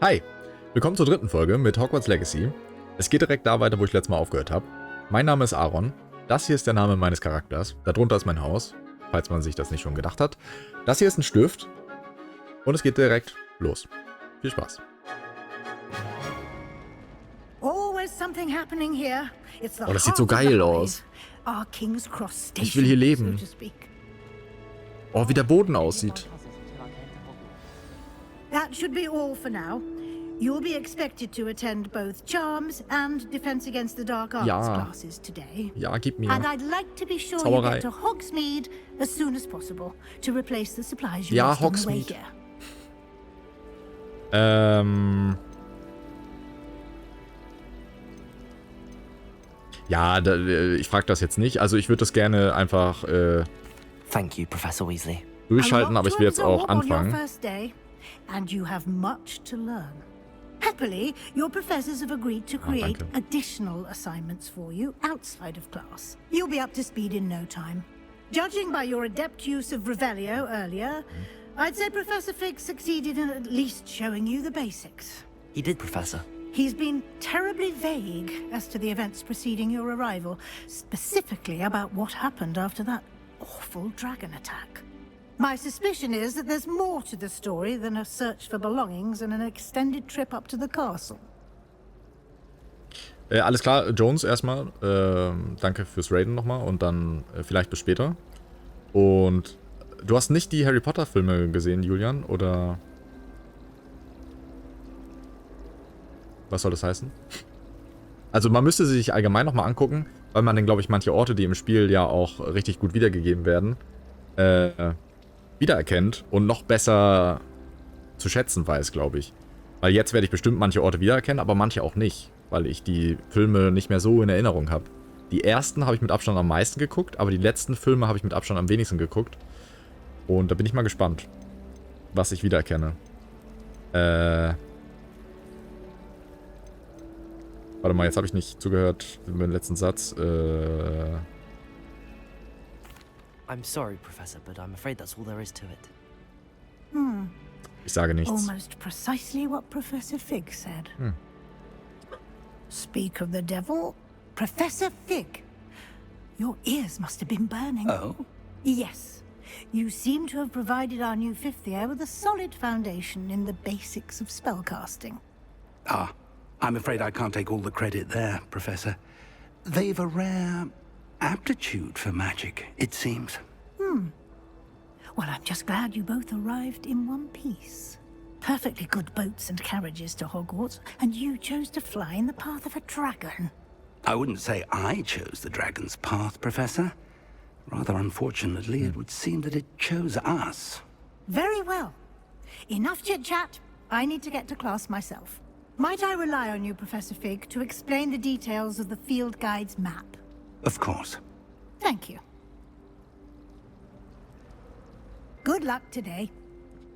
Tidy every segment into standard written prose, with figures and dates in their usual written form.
Hi, willkommen zur dritten Folge mit Hogwarts Legacy. Es geht direkt da weiter, wo ich letztes Mal aufgehört habe. Mein Name ist Aaron, das hier ist der Name meines Charakters, darunter ist mein Haus, falls man sich das nicht schon gedacht hat. Das hier ist ein Stift und es geht direkt los. Viel Spaß. Oh, das sieht so geil aus. Ich will hier leben. Oh, wie der Boden aussieht. That should be all for now. You'll be expected to attend both Charms and Defense Against the Dark Arts classes today. Ja, gib mir. And I'd like to be sure Zauberei. you get to Hogsmeade as soon as possible to replace the supplies you Ja, lost on the way Hogsmeade. here. Ja, ich frage das jetzt nicht. Also ich würde das gerne einfach Thank you, Professor Weasley. durchschalten, aber ich will jetzt auch anfangen. And you have much to learn. Happily, your professors have agreed to create additional assignments for you outside of class. You'll be up to speed in no time. Judging by your adept use of Revelio earlier, I'd say Professor Fig succeeded in at least showing you the basics. He did, Professor. He's been terribly vague as to the events preceding your arrival, specifically about what happened after that awful dragon attack. My suspicion is that there's more to the story than a search for belongings and an extended trip up to the castle. Alles klar, Jones erstmal. Danke fürs Raiden nochmal und dann vielleicht bis später. Und du hast nicht die Harry Potter Filme gesehen, Julian, oder? Was soll das heißen? Also man müsste sie sich allgemein nochmal angucken, weil man dann, glaube ich, manche Orte, die im Spiel ja auch richtig gut wiedergegeben werden, wiedererkennt und noch besser zu schätzen weiß, glaube ich. Weil jetzt werde ich bestimmt manche Orte wiedererkennen, aber manche auch nicht, weil ich die Filme nicht mehr so in Erinnerung habe. Die ersten habe ich mit Abstand am meisten geguckt, aber die letzten Filme habe ich mit Abstand am wenigsten geguckt. Und da bin ich mal gespannt, was ich wiedererkenne. Warte mal, jetzt habe ich nicht zugehört mit dem letzten Satz. I'm sorry, Professor, but I'm afraid that's all there is to it. Ich sage nichts. Almost precisely what Professor Fig said. Speak of the devil, Professor Fig. Your ears must have been burning. Oh? Yes. You seem to have provided our new fifth year with a solid foundation in the basics of spellcasting. Ah, I'm afraid I can't take all the credit there, Professor. They've a rare aptitude for magic, it seems. Well, I'm just glad you both arrived in one piece. Perfectly good boats and carriages to Hogwarts, and you chose to fly in the path of a dragon. I wouldn't say I chose the dragon's path, Professor. Rather unfortunately, it would seem that it chose us. Very well. Enough chit-chat. I need to get to class myself. Might I rely on you, Professor Fig, to explain the details of the field guide's map? Of course. Thank you. Good luck today.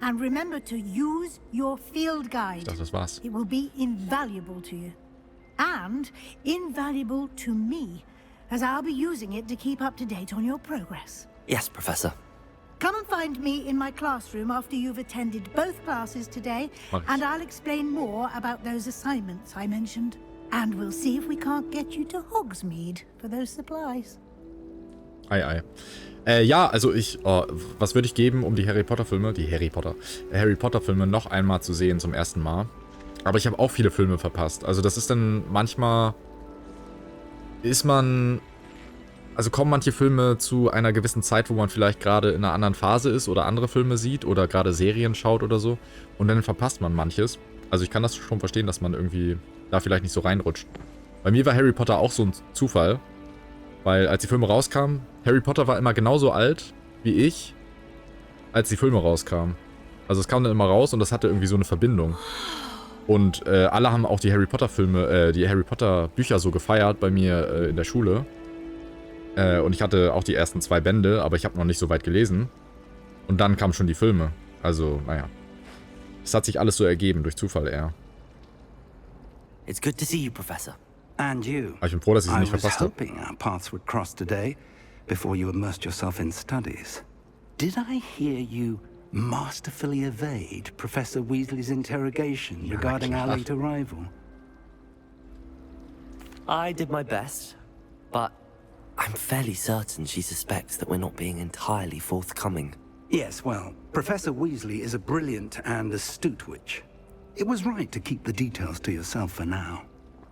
And remember to use your field guide. Ich dachte, das war's. It will be invaluable to you. And invaluable to me, as I'll be using it to keep up to date on your progress. Yes, Professor. Come and find me in my classroom after you've attended both classes today, and I'll explain more about those assignments I mentioned. And we'll see if we can't get you to Hogsmeade for those supplies. Ei, ei. Ja, also was würde ich geben, um die Harry Potter Filme noch einmal zu sehen zum ersten Mal. Aber ich habe auch viele Filme verpasst. Also das ist dann manchmal, kommen manche Filme zu einer gewissen Zeit, wo man vielleicht gerade in einer anderen Phase ist oder andere Filme sieht oder gerade Serien schaut oder so. Und dann verpasst man manches. Also ich kann das schon verstehen, dass man irgendwie da vielleicht nicht so reinrutscht. Bei mir war Harry Potter auch so ein Zufall. Weil als die Filme rauskamen, Harry Potter war immer genauso alt wie ich, als die Filme rauskamen. Also es kam dann immer raus und das hatte irgendwie so eine Verbindung. Und alle haben auch die Harry Potter Filme, die Harry Potter Bücher so gefeiert bei mir in der Schule. Und ich hatte auch die ersten 2 Bände, aber ich habe noch nicht so weit gelesen. Und dann kamen schon die Filme. Also, naja. Es hat sich alles so ergeben, durch Zufall eher. It's good to see you, Professor. And you. Aber ich bin froh, dass ich sie nicht I was verpasst habe. hoping our paths would cross today before you immersed yourself in studies. Did I hear you masterfully evade Professor Weasley's interrogation regarding our late arrival? I did my best, but I'm fairly certain she suspects that we're not being entirely forthcoming. Yes, well, Professor Weasley is a brilliant and astute witch. It was right to keep the details to yourself for now.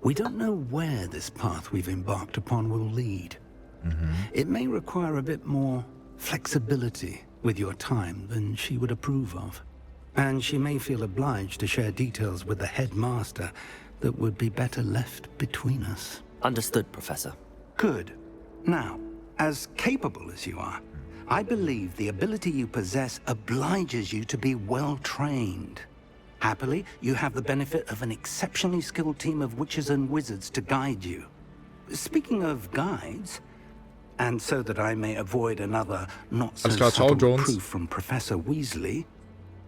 We don't know where this path we've embarked upon will lead. It may require a bit more flexibility with your time than she would approve of. And she may feel obliged to share details with the headmaster that would be better left between us. Understood, Professor. Good. Now, as capable as you are, I believe the ability you possess obliges you to be well trained. Happily, you have the benefit of an exceptionally skilled team of witches and wizards to guide you. Speaking of guides, and so that I may avoid another not-so-subtle proof from Professor Weasley,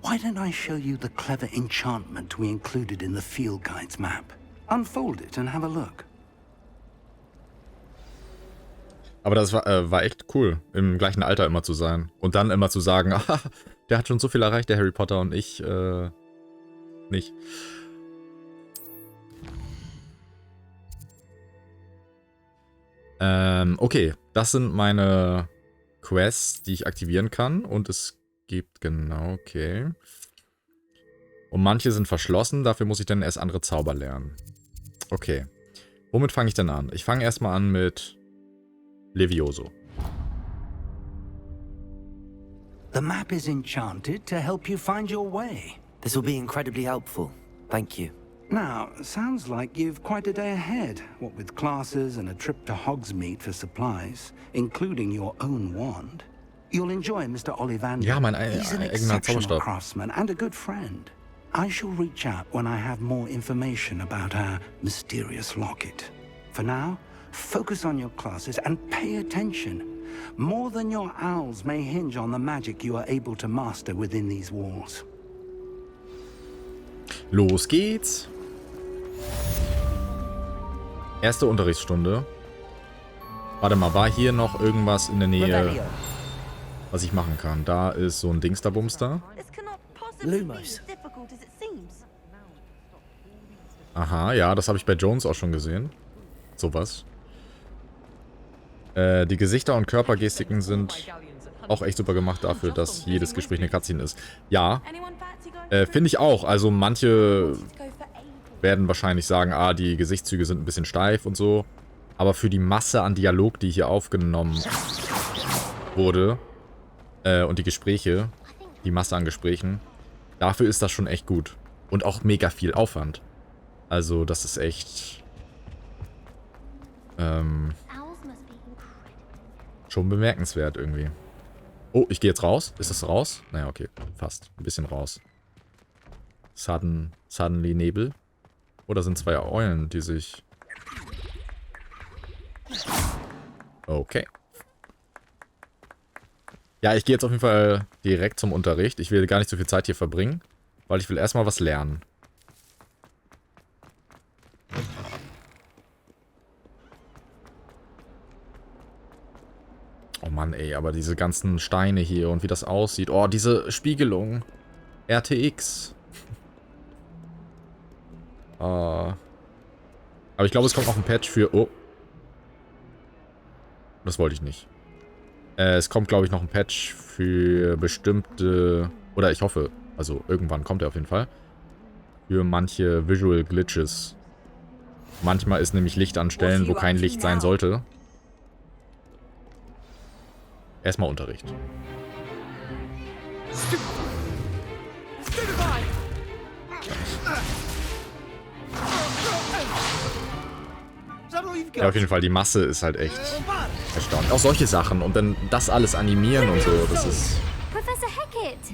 why don't I show you the clever enchantment we included in the field guide's map? Unfold it and have a look. Aber das war echt cool, im gleichen Alter immer zu sein. Und dann immer zu sagen, ah, der hat schon so viel erreicht, der Harry Potter, und ich, nicht. Okay, das sind meine Quests, die ich aktivieren kann. Und es gibt, genau, okay. Und manche sind verschlossen, dafür muss ich dann erst andere Zauber lernen. Okay. Womit fange ich denn an? Ich fange erstmal an mit Levioso. The map is enchanted to help you find your way. This will be incredibly helpful. Thank you. Now, sounds like you've quite a day ahead, what with classes and a trip to Hogsmeade for supplies, including your own wand. You'll enjoy Mr. Ollivander. Ja, mein He's an eigener exceptional Zauberstab. craftsman and a good friend. I shall reach out when I have more information about our mysterious locket. For now, focus on your classes and pay attention. More than your owls may hinge on the magic you are able to master within these walls. Los geht's. Erste Unterrichtsstunde. Warte mal, war hier noch irgendwas in der Nähe, was ich machen kann? Da ist so ein Dingsterbumster. Lumos. Aha, ja, das habe ich bei Jones auch schon gesehen. Sowas. Die Gesichter und Körpergestiken sind auch echt super gemacht dafür, dass jedes Gespräch eine Cutscene ist. Ja, finde ich auch. Also manche werden wahrscheinlich sagen, ah, die Gesichtszüge sind ein bisschen steif und so. Aber für die Masse an Dialog, die hier aufgenommen wurde, und die Gespräche, die Masse an Gesprächen, dafür ist das schon echt gut. Und auch mega viel Aufwand. Also das ist echt schon bemerkenswert irgendwie. Oh, ich gehe jetzt raus. Ist das raus? Naja, okay. Fast. Ein bisschen raus. Suddenly Nebel. Oder sind zwei Eulen, die sich... Okay. Ja, ich gehe jetzt auf jeden Fall direkt zum Unterricht. Ich will gar nicht so viel Zeit hier verbringen, weil ich will erstmal was lernen. Oh Mann, ey, aber diese ganzen Steine hier und wie das aussieht. Oh, diese Spiegelung. RTX. Aber ich glaube, es kommt noch ein Patch für... Oh. Das wollte ich nicht. Es kommt, glaube ich, noch ein Patch für bestimmte... Oder ich hoffe, also irgendwann kommt er auf jeden Fall. Für manche Visual Glitches. Manchmal ist nämlich Licht an Stellen, wo kein Licht sein sollte. Erstmal Unterricht. Ja, auf jeden Fall, die Masse ist halt echt erstaunlich. Auch solche Sachen und dann das alles animieren und so, das ist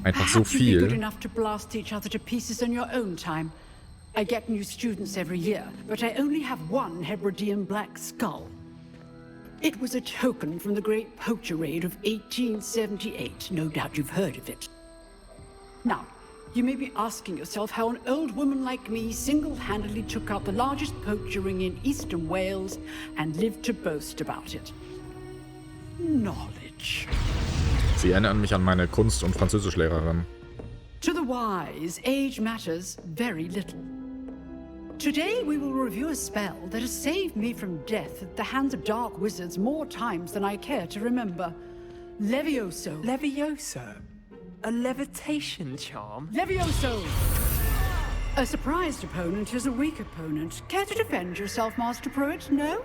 einfach so viel. I get new students every year, but I only have one Hebridean black skull. It was a token from the Great Poacher Raid of 1878. No doubt you've heard of it. Now, you may be asking yourself how an old woman like me single-handedly took out the largest poacher ring in eastern Wales and lived to boast about it. Knowledge. Sie erinnern mich an meine Kunst- und Französischlehrerin. To the wise, age matters very little. Today we will review a spell that has saved me from death at the hands of dark wizards more times than I care to remember. Levioso. Levioso? A levitation charm? Levioso! A surprised opponent is a weak opponent. Care to defend yourself, Master Pruitt? No?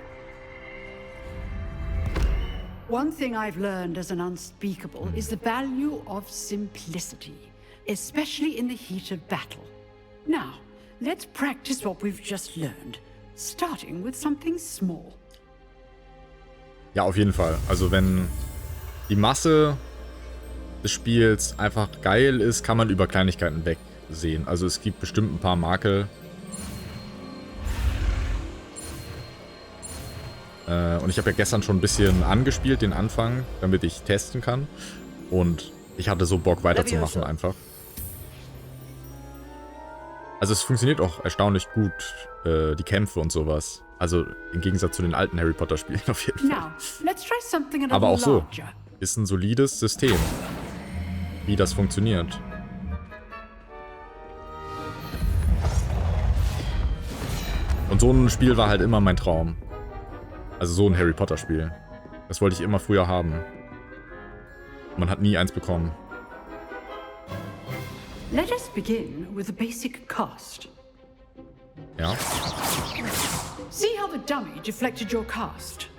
One thing I've learned as an unspeakable is the value of simplicity, especially in the heat of battle. Now, let's practice what we've just learned, starting with something small. Ja, auf jeden Fall. Also wenn die Masse des Spiels einfach geil ist, kann man über Kleinigkeiten wegsehen. Also es gibt bestimmt ein paar Makel. Und ich habe ja gestern schon ein bisschen angespielt, den Anfang, damit ich testen kann. Und ich hatte so Bock weiterzumachen einfach. Also es funktioniert auch erstaunlich gut, die Kämpfe und sowas. Also im Gegensatz zu den alten Harry Potter Spielen auf jeden Fall. Now, let's try something a little Aber auch so. larger. Ist ein solides System, wie das funktioniert. Und so ein Spiel war halt immer mein Traum. Also so ein Harry Potter Spiel. Das wollte ich immer früher haben. Man hat nie eins bekommen. Let us begin with the basic cast. Ja. See how the dummy deflected your cast?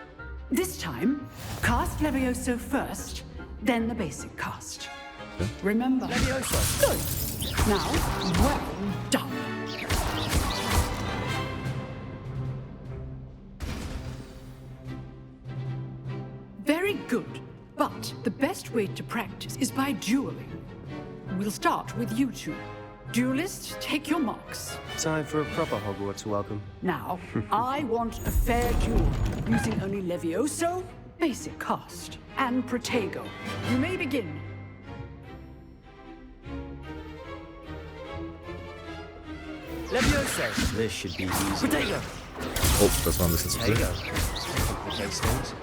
This time, cast Levioso first, then the basic cast. Okay. Remember. Levioso. Good. Now, well done. Very good. But the best way to practice is by dueling. We'll start with you two. Duelists, take your marks. Time for a proper Hogwarts welcome. Now, I want a fair duel, using only Levioso, basic cast, and Protego. You may begin. Levioso! This should be easy. Potato! Oh, das war ein bisschen zu viel. Complicates things.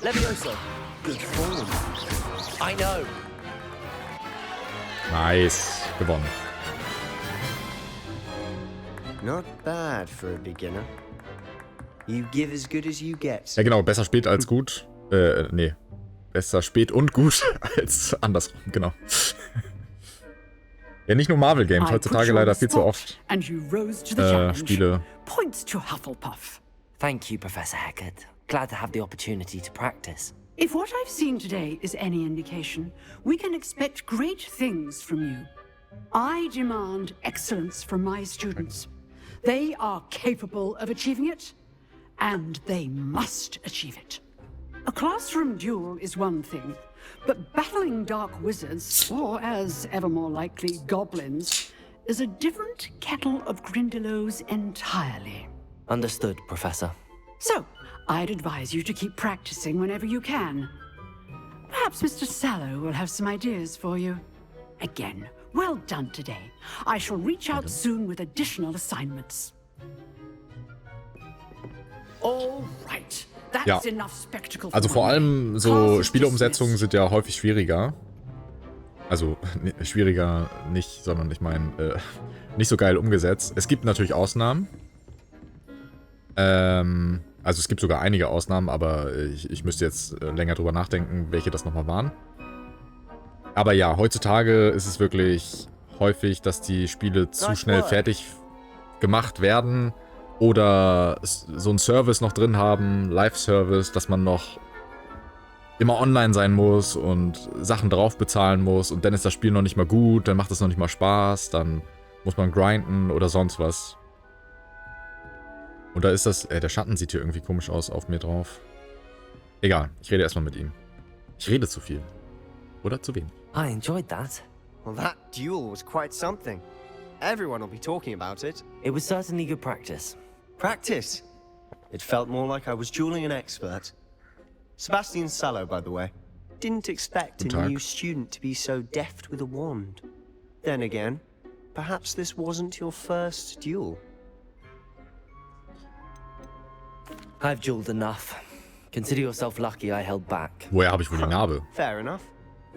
Levioso! Good form. I know! Nice. Gewonnen. Not bad for a beginner. You give as good as you get. Ja genau, besser spät als gut. Nee. Besser spät und gut als andersrum, genau. Ja, nicht nur Marvel Games, heutzutage leider viel zu oft Spiele. Points to Hufflepuff. Thank you, Professor Hecat. Glad to have the opportunity to practice. If what I've seen today is any indication, we can expect great things from you. I demand excellence from my students. They are capable of achieving it, and they must achieve it. A classroom duel is one thing, but battling dark wizards, or as ever more likely, goblins, is a different kettle of Grindylows entirely. Understood, Professor. So, I'd advise you to keep practicing whenever you can. Perhaps Mr. Sallow will have some ideas for you. Again, well done today. I shall reach out soon with additional assignments. All right. Ja, also vor allem so Spieleumsetzungen sind ja häufig schwieriger. Also schwieriger nicht, sondern ich meine nicht so geil umgesetzt. Es gibt natürlich Ausnahmen. Also es gibt sogar einige Ausnahmen, aber ich müsste jetzt länger drüber nachdenken, welche das nochmal waren. Aber ja, heutzutage ist es wirklich häufig, dass die Spiele zu schnell fertig gemacht werden oder so einen Service noch drin haben, Live-Service, dass man noch immer online sein muss und Sachen drauf bezahlen muss und dann ist das Spiel noch nicht mal gut, dann macht es noch nicht mal Spaß, dann muss man grinden oder sonst was. Und da ist das... der Schatten sieht hier irgendwie komisch aus auf mir drauf. Egal, ich rede erstmal mit ihm. Ich rede zu viel. Oder zu wenig. I enjoyed that. Well, that duel was quite something. Everyone will be talking about it. It was certainly good practice. Practice? It felt more like I was dueling an expert. Sebastian Sallow, by the way. Didn't expect a new student to be so deft with a wand. Then again, perhaps this wasn't your first duel. I've dueled enough. Consider yourself lucky I held back. Woher habe ich wohl die Narbe? Fair enough.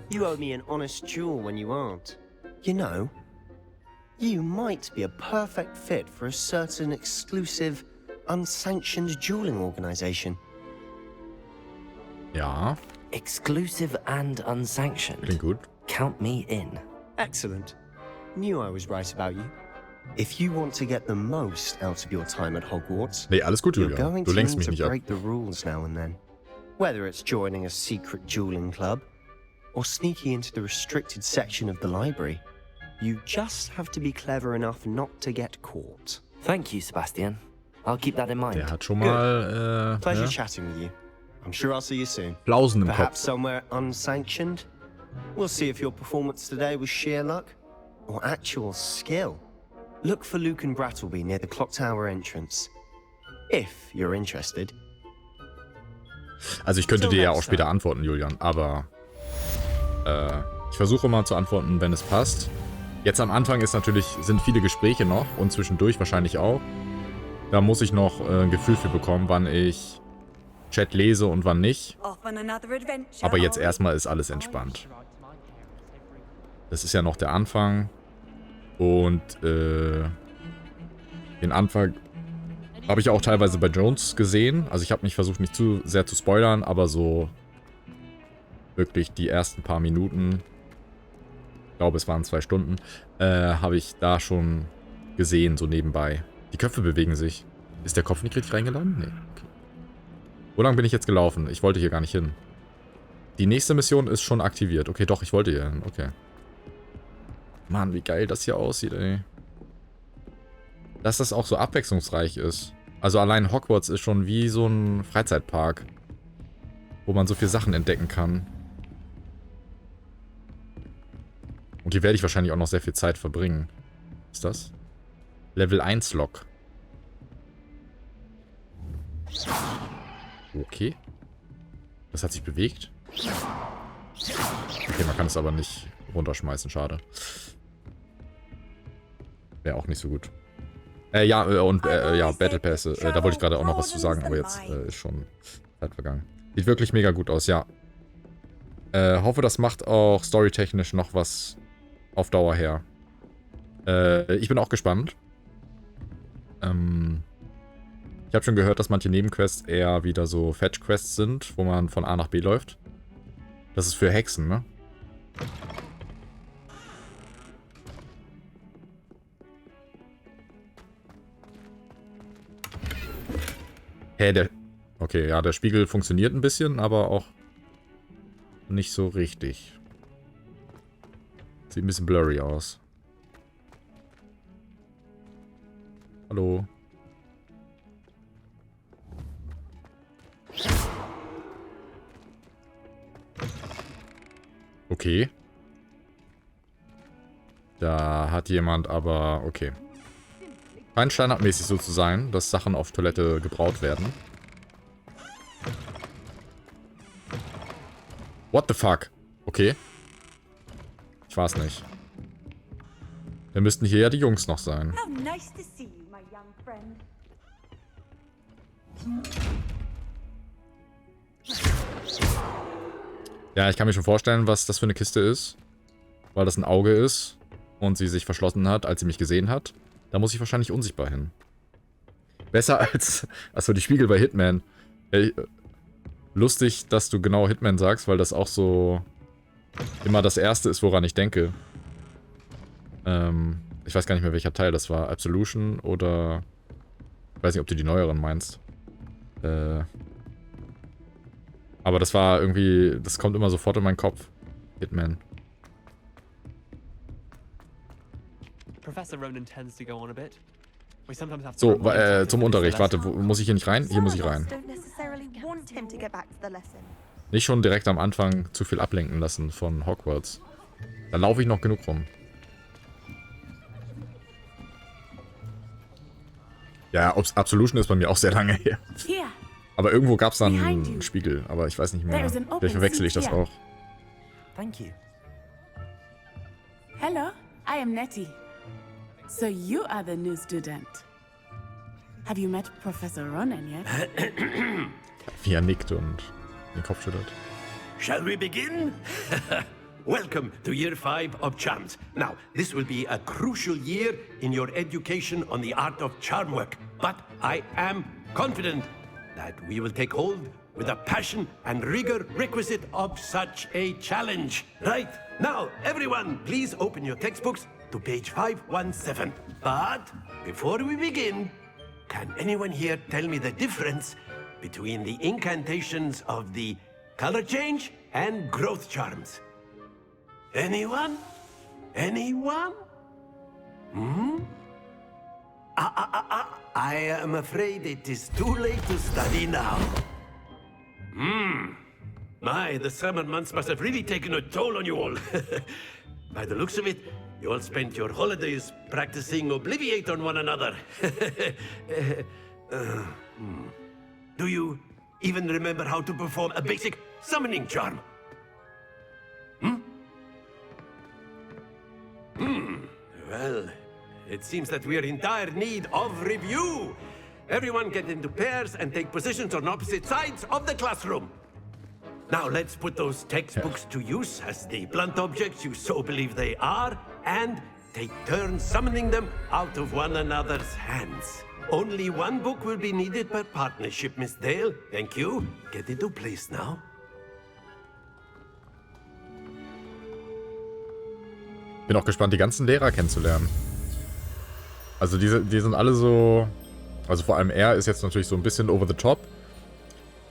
You owe me an honest duel when you aren't. You know, you might be a perfect fit for a certain exclusive, unsanctioned dueling organization. Ja. Exclusive and unsanctioned. Klingt gut. Count me in. Excellent. Knew I was right about you. If you want to get the most out of your time at Hogwarts, Nee, alles gut, you're Julian. going Du to lenkst need mich to nicht ab. break the rules now and then. Whether it's joining a secret dueling club or sneaking into the restricted section of the library, you just have to be clever enough not to get caught. Thank you, Sebastian. I'll keep that in mind. Der hat schon mal, Pleasure ja, chatting with you. I'm sure I'll see you soon. Flausen im Perhaps Kopf. somewhere unsanctioned. We'll see if your performance today was sheer luck or actual skill. Look for Luke and Brattleby near the clock tower entrance. If you're interested. Also ich könnte dir ja auch später antworten, Julian, aber ich versuche mal zu antworten, wenn es passt. Jetzt am Anfang sind viele Gespräche noch und zwischendurch wahrscheinlich auch. Da muss ich noch ein Gefühl für bekommen, wann ich Chat lese und wann nicht. Aber jetzt erstmal ist alles entspannt. Das ist ja noch der Anfang. Und den Anfang habe ich auch teilweise bei Jones gesehen. Also ich habe mich versucht, nicht zu sehr zu spoilern, aber so wirklich die ersten paar Minuten, ich glaube es waren 2 Stunden, habe ich da schon gesehen, so nebenbei. Die Köpfe bewegen sich. Ist der Kopf nicht richtig reingeladen? Nee. Okay. Wo lang bin ich jetzt gelaufen? Ich wollte hier gar nicht hin. Die nächste Mission ist schon aktiviert. Okay, doch, ich wollte hier hin. Okay. Mann, wie geil das hier aussieht, ey. Dass das auch so abwechslungsreich ist. Also allein Hogwarts ist schon wie so ein Freizeitpark, wo man so viele Sachen entdecken kann. Und hier werde ich wahrscheinlich auch noch sehr viel Zeit verbringen. Was ist das? Level 1 Log. Okay. Das hat sich bewegt. Okay, man kann es aber nicht runterschmeißen, schade. Wäre auch nicht so gut. Ja, Battle Pass, da wollte ich gerade auch noch was zu sagen, aber jetzt ist schon Zeit vergangen. Sieht wirklich mega gut aus, ja. Hoffe, das macht auch storytechnisch noch was auf Dauer her. Ich bin auch gespannt. Ich habe schon gehört, dass manche Nebenquests eher wieder so Fetch-Quests sind, wo man von A nach B läuft. Das ist für Hexen, ne? Okay, ja, der Spiegel funktioniert ein bisschen, aber auch nicht so richtig. Sieht ein bisschen blurry aus. Hallo. Okay. Da hat jemand aber... Okay. Scheint standardmäßig so zu sein, dass Sachen auf Toilette gebraut werden. What the fuck? Okay. Ich weiß nicht. Da müssten hier ja die Jungs noch sein. Ja, ich kann mir schon vorstellen, was das für eine Kiste ist. Weil das ein Auge ist und sie sich verschlossen hat, als sie mich gesehen hat. Da muss ich wahrscheinlich unsichtbar hin. Besser als... Achso, die Spiegel bei Hitman. Ey, lustig, dass du genau Hitman sagst, weil das auch so immer das Erste ist, woran ich denke. Ich weiß gar nicht mehr, welcher Teil das war. Absolution oder... Ich weiß nicht, ob du die neueren meinst. Aber das war irgendwie... Das kommt immer sofort in meinen Kopf. Hitman. So, zum Unterricht. Warte, muss ich hier nicht rein? Hier muss ich rein. Nicht schon direkt am Anfang zu viel ablenken lassen von Hogwarts. Da laufe ich noch genug rum. Ja, Absolution ist bei mir auch sehr lange her. Aber irgendwo gab es dann einen Spiegel, aber ich weiß nicht mehr. Vielleicht verwechsel ich das auch. Thank you. Hello, I am Nettie. So you are the new student. Have you met Professor Ronan yet? Wie er nickt und den Kopf schüttelt. Shall we begin? Welcome to year 5 of charms. Now, this will be a crucial year in your education on the art of charm work. But I am confident that we will take hold with the passion and rigor requisite of such a challenge. Right, now, everyone, please open your textbooks to page 517. But before we begin, can anyone here tell me the difference between the incantations of the color change and growth charms? Anyone? Anyone? I am afraid it is too late to study now. My, the summer months must have really taken a toll on you all. By the looks of it, you all spent your holidays practicing Obliviate on one another. Do you even remember how to perform a basic summoning charm? Well, it seems that we are in dire need of review. Everyone get into pairs and take positions on opposite sides of the classroom. Now let's put those textbooks to use as the blunt objects you so believe they are, and take turns summoning them out of one another's hands. Only one book will be needed per partnership, Miss Dale. Thank you. Get into place now. Bin auch gespannt, die ganzen Lehrer kennenzulernen. Also die sind alle so... Also vor allem er ist jetzt natürlich so ein bisschen over the top.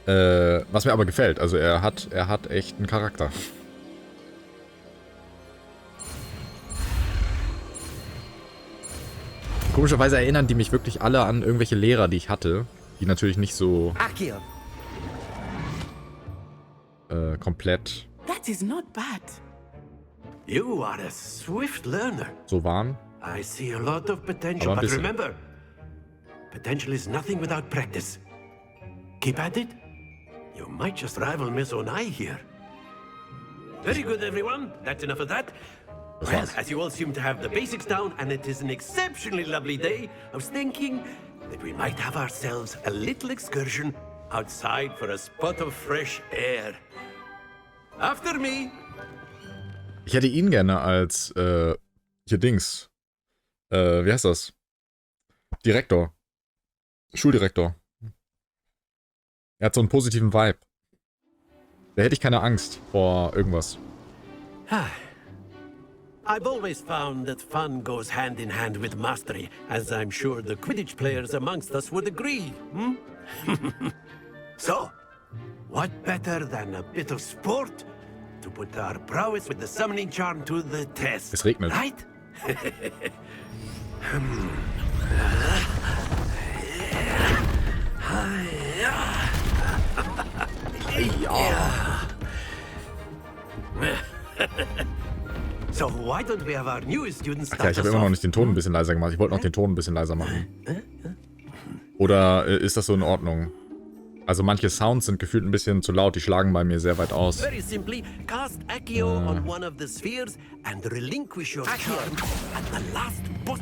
Was mir aber gefällt. Also er hat echt einen Charakter. Komischerweise erinnern die mich wirklich alle an irgendwelche Lehrer, die ich hatte. Die natürlich nicht so... komplett... That is not bad. You are a swift learner. So waren. I see a lot of potential, but remember, potential is nothing without practice. Keep at it. You might just rival Miss Onai here. Very good, everyone. That's enough of that. Well, as you all seem to have the basics down, and it is an exceptionally lovely day, I was thinking that we might have ourselves a little excursion outside for a spot of fresh air. After me. Ich hätte ihn gerne als, hier Dings. Wie heißt das? Direktor. Schuldirektor. Er hat so einen positiven Vibe. Da hätte ich keine Angst vor irgendwas. I've always found that fun goes hand in hand with mastery, as I'm sure the Quidditch players amongst us would agree. So, what better than a bit of sport to put our prowess with the summoning charm to the test? Es regnet. Right? So why don't we have our newest students start? Ach ja, ich habe immer noch nicht den Ton ein bisschen leiser gemacht. Ich wollte noch den Ton ein bisschen leiser machen. Oder ist das so in Ordnung? Also manche Sounds sind gefühlt ein bisschen zu laut, die schlagen bei mir sehr weit aus. Very simply, cast Accio on one of the spheres and relinquish your charm at the last boss.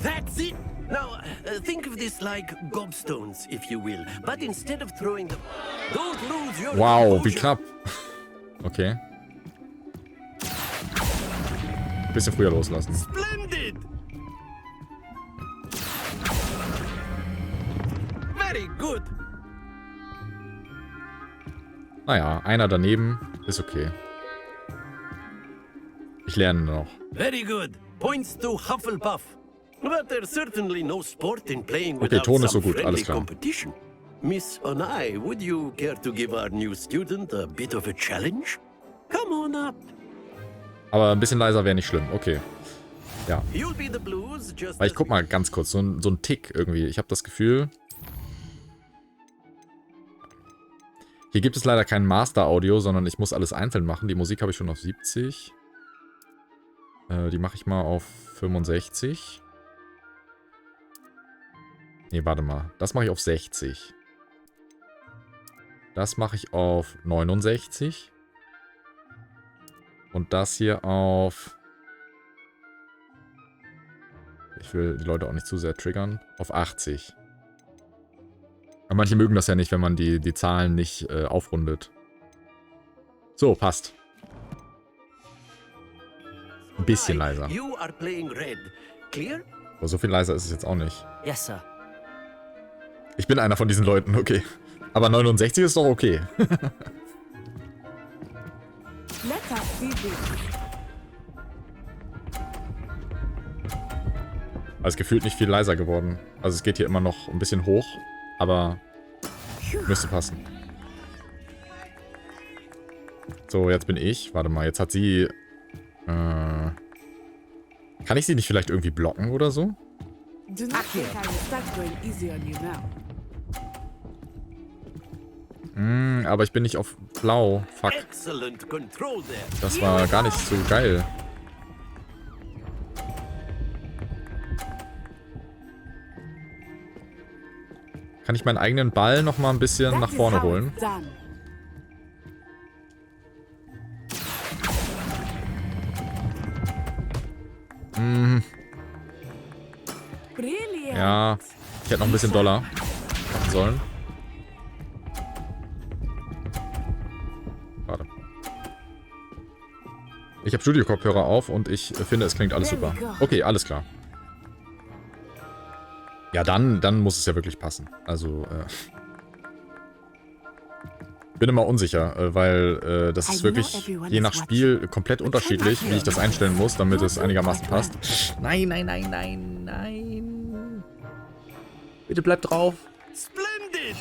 That's it! Now, think of this like gobstones, if you will. But instead of throwing them, don't lose your Wow, wie knapp. Okay. Ein bisschen früher loslassen. Splendid! Very good. Naja, einer daneben ist okay. Ich lerne noch. Very good. Points to Hufflepuff. But there's certainly no sport in playing Okay, without Ton ist so some gut, alles friendly klar. competition. Miss Onai, would you care to give our new student a bit of a challenge? Come on up. Aber ein bisschen leiser wäre nicht schlimm. Okay. Ja. You'll be the blues, just Weil ich guck mal ganz kurz, so ein Tick irgendwie. Ich habe das Gefühl... Hier gibt es leider kein Master-Audio, sondern ich muss alles einzeln machen. Die Musik habe ich schon auf 70. Die mache ich mal auf 65. Nee, warte mal. Das mache ich auf 60. Das mache ich auf 69. Und das hier auf... Ich will die Leute auch nicht zu sehr triggern. Auf 80. Aber Manche mögen das ja nicht, wenn man die Zahlen nicht aufrundet. So, passt. Ein bisschen leiser. Aber so viel leiser ist es jetzt auch nicht. Yes, sir. Ich bin einer von diesen Leuten, okay. Aber 69 ist doch okay. Also gefühlt nicht viel leiser geworden. Also es geht hier immer noch ein bisschen hoch, aber müsste passen. So, jetzt bin ich. Warte mal, jetzt hat sie... kann ich sie nicht vielleicht irgendwie blocken oder so? Aber ich bin nicht auf blau. Fuck. Das war gar nicht so geil. Kann ich meinen eigenen Ball noch mal ein bisschen nach vorne holen? Ja, ich hätte noch ein bisschen doller machen sollen. Warte. Ich habe Studio-Kopfhörer auf und ich finde, es klingt alles super. Okay, alles klar. Ja, dann muss es ja wirklich passen. Also, bin immer unsicher, weil das ist wirklich je nach Spiel komplett unterschiedlich, wie ich das einstellen muss, damit es einigermaßen passt. Nein, nein, nein, nein, nein. Bitte bleib drauf. Splendid!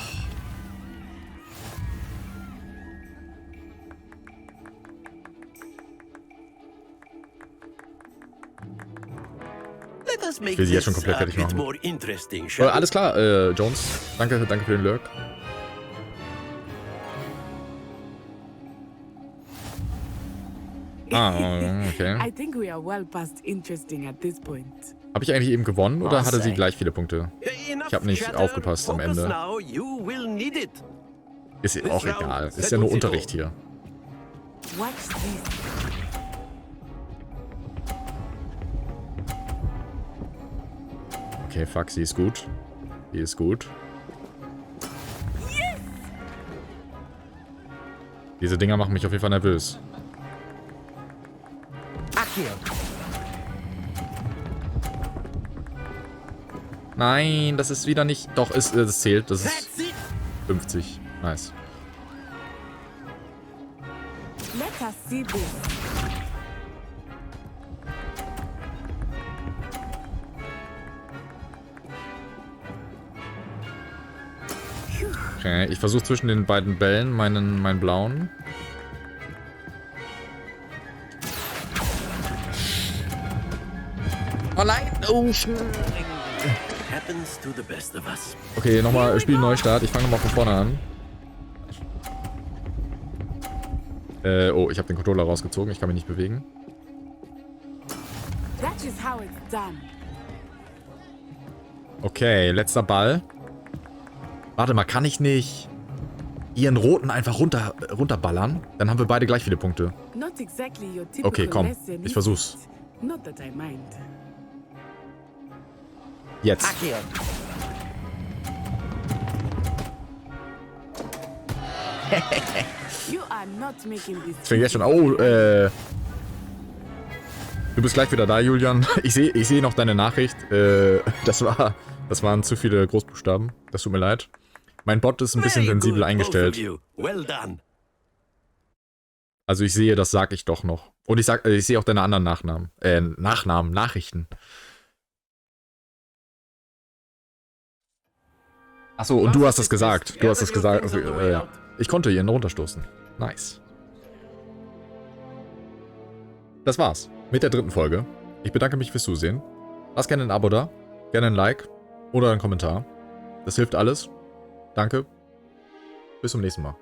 Ich will sie jetzt schon komplett fertig machen. Alles klar, Jones. Danke für den Lurk. Okay. Habe ich eigentlich eben gewonnen oder hatte sie gleich viele Punkte? Ich habe nicht aufgepasst am Ende. Ist auch egal. Ist ja nur Unterricht hier. Okay, fuck, sie ist gut. Sie ist gut. Diese Dinger machen mich auf jeden Fall nervös. Nein, das ist wieder nicht... Doch, es zählt. Das ist 50. Nice. Okay, ich versuche zwischen den beiden Bällen meinen blauen. Oh nein! Oh, okay, nochmal Spiel Neustart. Ich fange nochmal von vorne an. Oh, ich habe den Controller rausgezogen. Ich kann mich nicht bewegen. Okay, letzter Ball. Warte mal, kann ich nicht ihren roten einfach runterballern? Dann haben wir beide gleich viele Punkte. Okay, komm. Ich versuch's. Jetzt. Ich bin jetzt schon... Oh, du bist gleich wieder da, Julian. Ich seh noch deine Nachricht. Das waren zu viele Großbuchstaben. Das tut mir leid. Mein Bot ist ein bisschen sensibel eingestellt. Also ich sehe, das sag ich doch noch. Und ich sehe auch deine anderen Nachrichten. Achso, und du hast das gesagt. Du hast das gesagt. Okay, ich konnte ihn runterstoßen. Nice. Das war's mit der 3. Folge. Ich bedanke mich fürs Zusehen. Lass gerne ein Abo da, gerne ein Like oder einen Kommentar. Das hilft alles. Danke. Bis zum nächsten Mal.